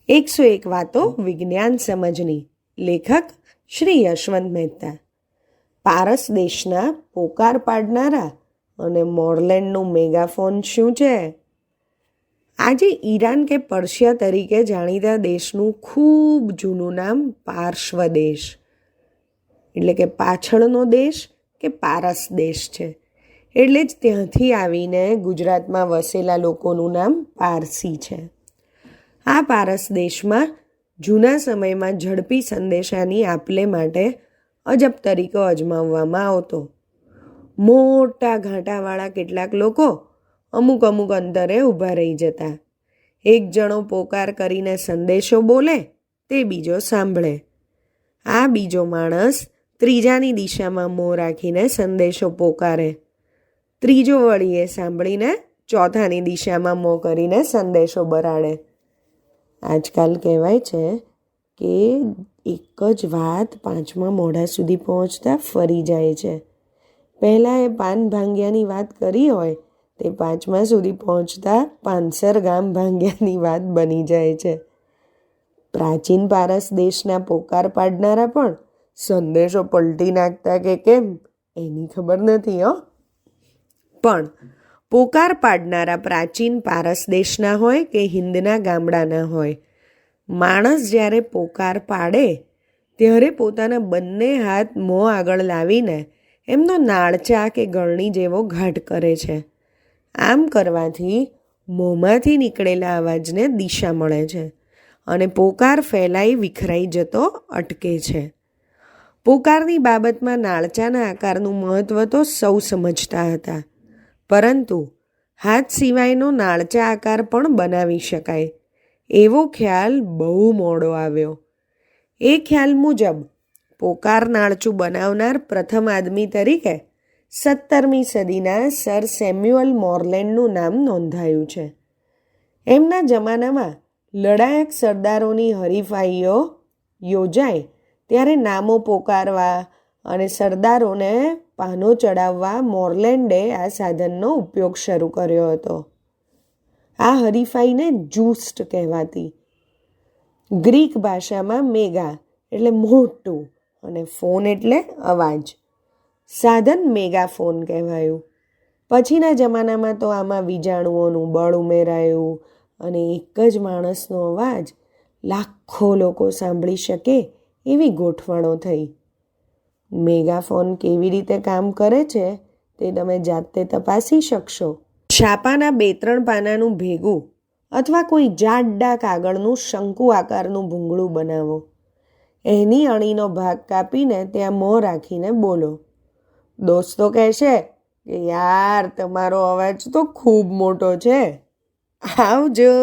101 વાતો વિજ્ઞાન સમજની. લેખક શ્રી યશવંત મહેતા. પારસ દેશના પોકાર પાડનારા અને મોરલેન્ડનું મેગાફોન શું છે? આજે ઈરાન કે પર્શિયા તરીકે જાણીતા દેશનું ખૂબ જૂનું નામ પાર્શ્વ દેશ એટલે કે પાછળનો દેશ કે પારસ દેશ છે. એટલે જ ત્યાંથી આવીને ગુજરાતમાં વસેલા લોકોનું નામ પારસી છે. આ પારસ દેશમાં જૂના સમયમાં ઝડપી સંદેશાની આપલે માટે અજબ તરીકો અજમાવવામાં આવતો. મોટા ઘાંટાવાળા કેટલાક લોકો અમુક અંતરે ઊભા રહી જતા. એક જણો પોકાર કરીને સંદેશો બોલે, તે બીજો સાંભળે. આ બીજો માણસ ત્રીજાની દિશામાં મોં રાખીને સંદેશો પોકારે. ત્રીજો વળી એ સાંભળીને ચોથાની દિશામાં મોં કરીને સંદેશો બરાડે. આજકાલ કહેવાય છે કે એક જ વાત પાંચમા મોઢા સુધી પહોંચતા ફરી જાય છે. પહેલાં એ પાન ભાંગ્યાની વાત કરી હોય તે પાંચમા સુધી પહોંચતા 500 ગામ ભાંગ્યાની વાત બની જાય છે. પ્રાચીન પારસ દેશના પોકાર પાડનારા પણ સંદેશો પલટી નાખતા કે કેમ એની ખબર નથી પણ પોકાર પાડનારા પ્રાચીન પારસ દેશના હોય કે હિન્દના ગામડાના હોય, માણસ જ્યારે પોકાર પાડે ત્યારે પોતાના બંને હાથ મોં આગળ લાવીને એમનો નાળચા કે ગળણી જેવો ઘાટ કરે છે. આમ કરવાથી મોંમાંથી નીકળેલા અવાજને દિશા મળે છે અને પોકાર ફેલાઈ વિખરાઈ જતો અટકે છે. પોકારની બાબતમાં નાળચાના આકારનું મહત્ત્વ તો સૌ સમજતા હતા, પરંતુ હાથ સિવાયનો નાળચા આકાર પણ બનાવી શકાય એવો ખ્યાલ બહુ મોડો આવ્યો. એ ખ્યાલ મુજબ પોકાર નાળચું બનાવનાર પ્રથમ આદમી તરીકે 17મી સદીના સર સેમ્યુઅલ મોરલેન્ડનું નામ નોંધાયું છે. એમના જમાનામાં લડાયક સરદારોની હરીફાઈઓ યોજાય ત્યારે નામો પોકારવા અને સરદારોને પાનો ચડાવવા મોરલેન્ડે આ સાધનનો ઉપયોગ શરૂ કર્યો હતો. આ હરીફાઈને જૂસ્ટ કહેવાતી. ગ્રીક ભાષામાં મેગા એટલે મોટું અને ફોન એટલે અવાજ. સાધન મેગાફોન કહેવાયું. પછીના જમાનામાં તો આમાં વીજાણુઓનું બળ ઉમેરાયું અને એક જ માણસનો અવાજ લાખો લોકો સાંભળી શકે એવી ગોઠવણો થઈ. મેગાફોન કેવી રીતે કામ કરે છે તે તમે જાતે તપાસી શકશો. છાપાના 2-3 પાનાનું ભેગું અથવા કોઈ જાડા કાગળનું શંકુ આકારનું ભૂંગળું બનાવો. એની અણીનો ભાગ કાપીને ત્યાં મોં રાખીને બોલો. દોસ્તો કહેશે કે યાર તમારો અવાજ તો ખૂબ મોટો છે, આવજો.